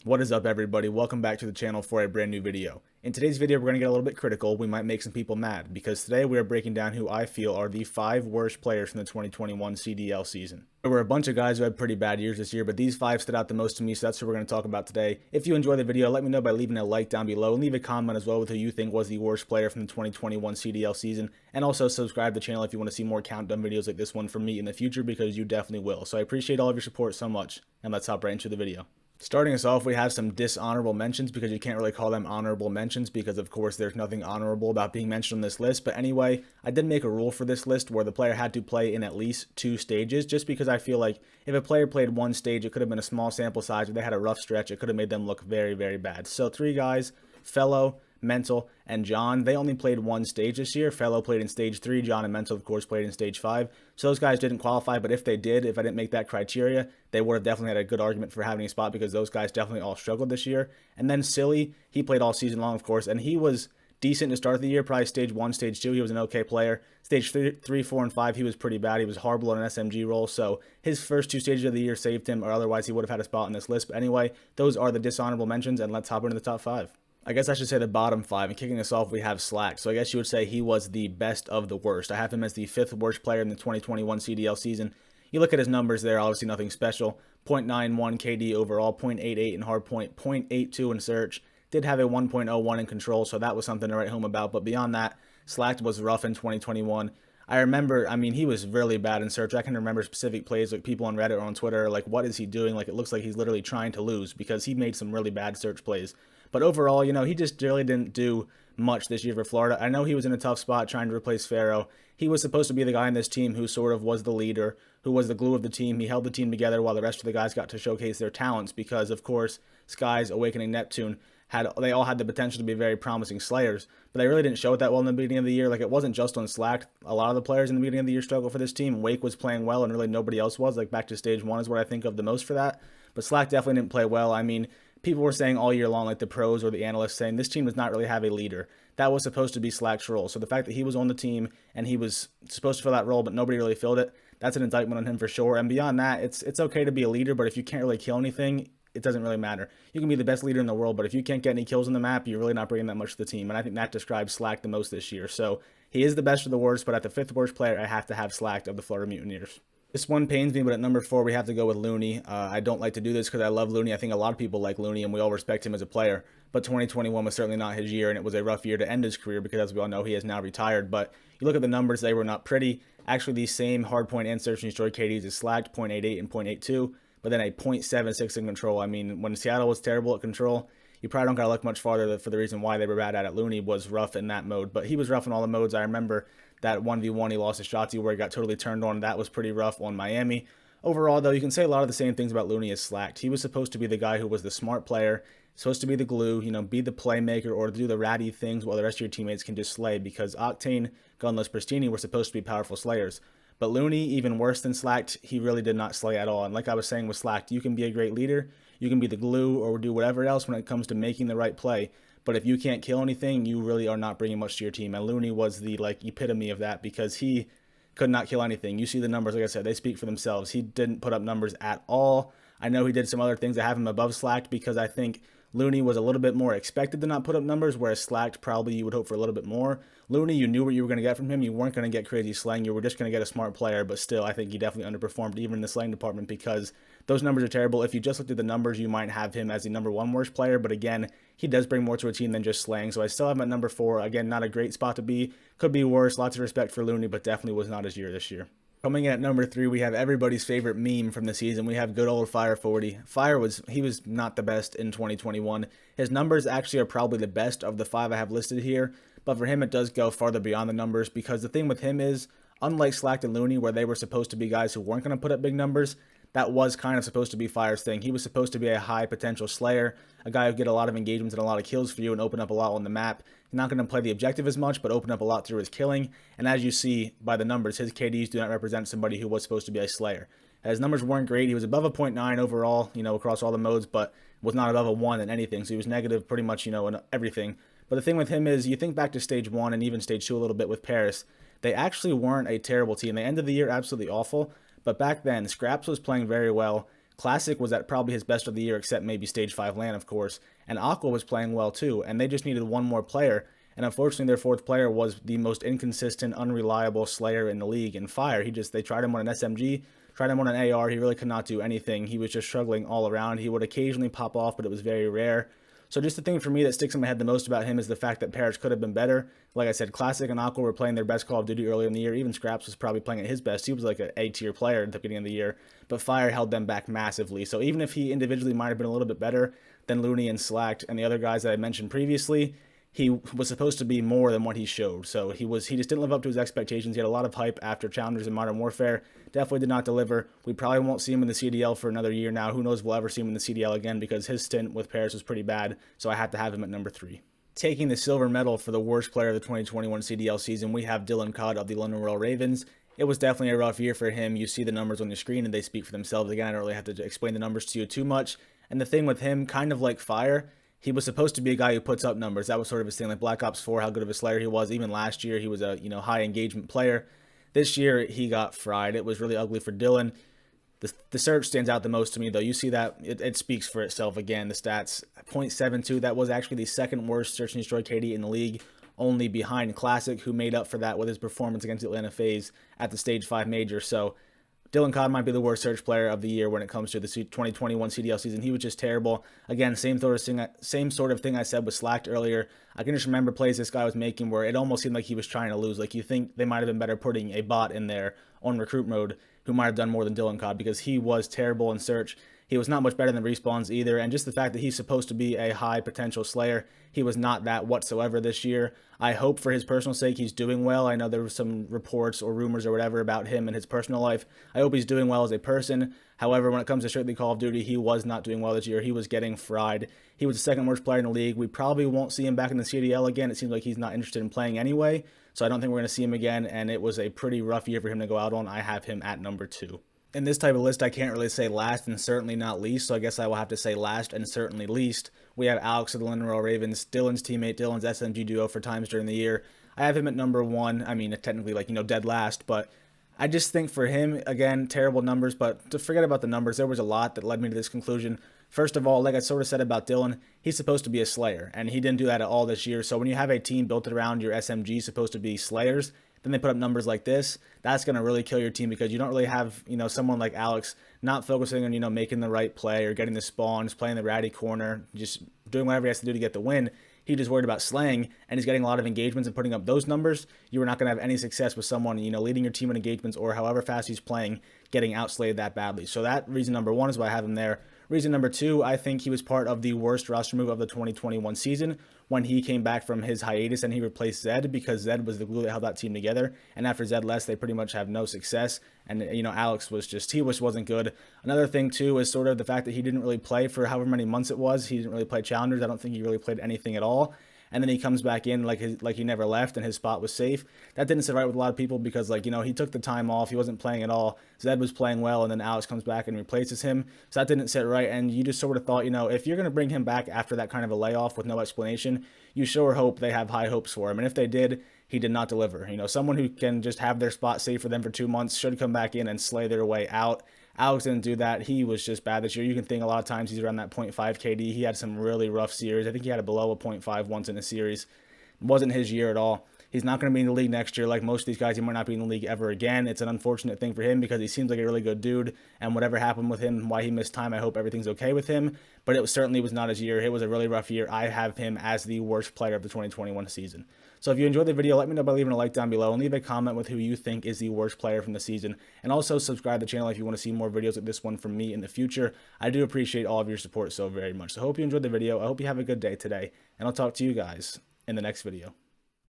What is up, everybody? Welcome back to the channel for a brand new video. In today's video, we're going to get a little bit critical. We might make some people mad because today we are breaking down who I feel are the 5 worst players from the 2021 CDL season. There were a bunch of guys who had pretty bad years this year, but these 5 stood out the most to me, so that's what we're going to talk about today. If you enjoyed the video, let me know by leaving a like down below and leave a comment as well with who you think was the worst player from the 2021 CDL season. And also subscribe to the channel if you want to see more countdown videos like this one from me in the future, because you definitely will. So I appreciate all of your support so much, and let's hop right into the video. Starting us off, we have some dishonorable mentions because you can't really call them honorable mentions because, of course, there's nothing honorable about being mentioned on this list. But anyway, I did make a rule for this list where the player had to play in at least 2 stages, just because I feel like if a player played 1 stage, it could have been a small sample size. If they had a rough stretch, it could have made them look very, very bad. So 3 guys, Fellow, Mental, and John, they only played 1 stage this year. Fellow played in stage 3, John and Mental, of course, played in stage 5. So those guys didn't qualify, but if they did, if I didn't make that criteria, they would have definitely had a good argument for having a spot because those guys definitely all struggled this year. And then Silly, he played all season long, of course, and he was decent to start the year, probably stage 1, stage 2, he was an okay player. Stage 3, 4, and 5, he was pretty bad. He was horrible in an SMG role, so his first 2 stages of the year saved him, or otherwise he would have had a spot in this list. But anyway, those are the dishonorable mentions, and let's hop into the top 5. I guess I should say the bottom 5, and kicking us off, we have Slack. So I guess you would say he was the best of the worst. I have him as the 5th worst player in the 2021 CDL season. You look at his numbers there, obviously nothing special. 0.91 KD overall, 0.88 in hardpoint, 0.82 in search. Did have a 1.01 in control, so that was something to write home about. But beyond that, Slack was rough in 2021. I remember, he was really bad in search. I can remember specific plays, like people on Reddit or on Twitter are like, what is he doing? Like, it looks like he's literally trying to lose because he made some really bad search plays. But overall, he just really didn't do much this year for Florida. I know he was in a tough spot trying to replace Farrow. He was supposed to be the guy in this team who sort of was the leader, who was the glue of the team. He held the team together while the rest of the guys got to showcase their talents because, of course, Skies, Awakening, Neptune, they all had the potential to be very promising slayers, but they really didn't show it that well in the beginning of the year. Like, it wasn't just on Slack. A lot of the players in the beginning of the year struggled for this team. Wake was playing well, and really nobody else was. Like, back to stage 1 is what I think of the most for that. But Slack definitely didn't play well. People were saying all year long, like the pros or the analysts saying, this team does not really have a leader. That was supposed to be Slack's role. So the fact that he was on the team and he was supposed to fill that role, but nobody really filled it, that's an indictment on him for sure. And beyond that, it's okay to be a leader, but if you can't really kill anything, it doesn't really matter. You can be the best leader in the world, but if you can't get any kills on the map, you're really not bringing that much to the team. And I think that describes Slack the most this year. So he is the best of the worst, but at the 5th worst player, I have to have Slack of the Florida Mutineers. This one pains me, but at number 4, we have to go with Looney. I don't like to do this because I love Looney. I think a lot of people like Looney, and we all respect him as a player. But 2021 was certainly not his year, and it was a rough year to end his career because, as we all know, he has now retired. But you look at the numbers, they were not pretty. Actually, these same hardpoint and search and destroy KDs is Slack, 0.88 and 0.82, but then a 0.76 in control. When Seattle was terrible at control, you probably don't got to look much farther for the reason why they were bad at it. Looney was rough in that mode, but he was rough in all the modes. I remember that 1v1 he lost to Shotzi where he got totally turned on. That was pretty rough on Miami. Overall, though, you can say a lot of the same things about Looney as Slacked. He was supposed to be the guy who was the smart player, supposed to be the glue, be the playmaker or do the ratty things while the rest of your teammates can just slay, because Octane, Gunless, Pristini were supposed to be powerful slayers. But Looney, even worse than Slacked, he really did not slay at all. And like I was saying with Slacked, you can be a great leader, you can be the glue or do whatever else when it comes to making the right play. But if you can't kill anything, you really are not bringing much to your team. And Looney was the epitome of that because he could not kill anything. You see the numbers, like I said, they speak for themselves. He didn't put up numbers at all. I know he did some other things that have him above Slacked because I think Looney was a little bit more expected to not put up numbers, whereas Slacked probably you would hope for a little bit more. Looney, you knew what you were going to get from him. You weren't going to get crazy slaying. You were just going to get a smart player, but still, I think he definitely underperformed even in the slaying department because those numbers are terrible. If you just looked at the numbers, you might have him as the number 1 worst player, but again, he does bring more to a team than just slaying, so I still have him at number 4. Again, not a great spot to be. Could be worse. Lots of respect for Looney, but definitely was not his year this year. Coming in at number 3, we have everybody's favorite meme from the season. We have good old Fire 40. He was not the best in 2021. His numbers actually are probably the best of the 5 I have listed here, but for him it does go farther beyond the numbers because the thing with him is, unlike Slacked and Looney, where they were supposed to be guys who weren't going to put up big numbers, that was kind of supposed to be Fire's thing. He was supposed to be a high potential slayer, a guy who get a lot of engagements and a lot of kills for you and open up a lot on the map. He's not going to play the objective as much, but open up a lot through his killing. And as you see by the numbers, his KDs do not represent somebody who was supposed to be a slayer. His numbers weren't great. He was above a 0.9 overall, across all the modes, but was not above a 1 in anything. So he was negative pretty much, in everything. But the thing with him is, you think back to stage 1 and even stage 2 a little bit with Paris, they actually weren't a terrible team. They ended the year absolutely awful, but back then, Scraps was playing very well. Classic was at probably his best of the year, except maybe Stage 5 LAN, of course, and Aqua was playing well too, and they just needed one more player, and unfortunately their fourth player was the most inconsistent, unreliable Slayer in the league, in Fire. They tried him on an SMG, tried him on an AR, he really could not do anything. He was just struggling all around. He would occasionally pop off, but it was very rare. So just the thing for me that sticks in my head the most about him is the fact that Parrish could have been better. Like I said, Classic and Aqua were playing their best Call of Duty earlier in the year. Even Scraps was probably playing at his best. He was like an A-tier player at the beginning of the year, but Fire held them back massively. So even if he individually might have been a little bit better than Looney and Slacked and the other guys that I mentioned previously, he was supposed to be more than what he showed. So he just didn't live up to his expectations. He had a lot of hype after Challengers in Modern Warfare. Definitely did not deliver. We probably won't see him in the CDL for another year now. Who knows if we'll ever see him in the CDL again, because his stint with Paris was pretty bad. So I had to have him at number 3. Taking the silver medal for the worst player of the 2021 CDL season, we have Dylan Codd of the London Royal Ravens. It was definitely a rough year for him. You see the numbers on your screen and they speak for themselves. Again, I don't really have to explain the numbers to you too much. And the thing with him, kind of like Fire, he was supposed to be a guy who puts up numbers. That was sort of his thing, like Black Ops 4, how good of a Slayer he was. Even last year, he was a high engagement player. This year, he got fried. It was really ugly for Dylan. The search stands out the most to me, though. You see that it speaks for itself again. The stats, 0.72. That was actually the second worst search and destroy KD in the league, only behind Classic, who made up for that with his performance against the Atlanta FaZe at the Stage 5 Major. So Dylan Codd might be the worst search player of the year when it comes to the 2021 CDL season. He was just terrible. Again, same sort of thing I said with Slacked earlier. I can just remember plays this guy was making where it almost seemed like he was trying to lose. Like, you think they might have been better putting a bot in there on recruit mode who might have done more than Dylan Codd, because he was terrible in search. He was not much better than Respawns either, and just the fact that he's supposed to be a high potential Slayer, he was not that whatsoever this year. I hope for his personal sake he's doing well. I know there were some reports or rumors or whatever about him and his personal life. I hope he's doing well as a person. However, when it comes to strictly Call of Duty, he was not doing well this year. He was getting fried. He was the second worst player in the league. We probably won't see him back in the CDL again. It seems like he's not interested in playing anyway, so I don't think we're going to see him again, and it was a pretty rough year for him to go out on. I have him at number 2. In this type of list, I can't really say last and certainly not least, so I guess I will have to say last and certainly least. We have Alex of the London Royal Ravens, Dylan's teammate, Dylan's SMG duo for times during the year. I have him at number 1. I mean, technically, dead last, but I just think for him, again, terrible numbers, but to forget about the numbers, there was a lot that led me to this conclusion. First of all, like I sort of said about Dylan, he's supposed to be a Slayer, and he didn't do that at all this year. So when you have a team built around your SMG supposed to be Slayers, then they put up numbers like this, that's going to really kill your team, because you don't really have, someone like Alex not focusing on, making the right play or getting the spawns, playing the ratty corner, just doing whatever he has to do to get the win. He just worried about slaying, and he's getting a lot of engagements and putting up those numbers. You are not going to have any success with someone, leading your team in engagements or however fast he's playing, getting outslayed that badly. So that reason number 1 is why I have him there. Reason number 2, I think he was part of the worst roster move of the 2021 season when he came back from his hiatus and he replaced Zed, because Zed was the glue that held that team together. And after Zed left, they pretty much have no success. And, Alex was just, he wasn't good. Another thing, too, is sort of the fact that he didn't really play for however many months it was. He didn't really play Challengers. I don't think he really played anything at all. And then he comes back in like he never left and his spot was safe. That didn't sit right with a lot of people, because he took the time off. He wasn't playing at all. Zed was playing well, and then Alex comes back and replaces him. So that didn't sit right, and you just sort of thought, if you're going to bring him back after that kind of a layoff with no explanation, you sure hope they have high hopes for him. And if they did, he did not deliver. Someone who can just have their spot safe for them for 2 months should come back in and slay their way out. Alex didn't do that. He was just bad this year. You can think a lot of times he's around that 0.5 KD. He had some really rough series. I think he had a below a 0.5 once in a series. It wasn't his year at all. He's not going to be in the league next year. Like most of these guys, he might not be in the league ever again. It's an unfortunate thing for him, because he seems like a really good dude, and whatever happened with him, why he missed time, I hope everything's okay with him. But it certainly was not his year. It was a really rough year. I have him as the worst player of the 2021 season. So if you enjoyed the video, let me know by leaving a like down below, and leave a comment with who you think is the worst player from the season. And also subscribe to the channel if you want to see more videos like this one from me in the future. I do appreciate all of your support so very much. So I hope you enjoyed the video. I hope you have a good day today, and I'll talk to you guys in the next video.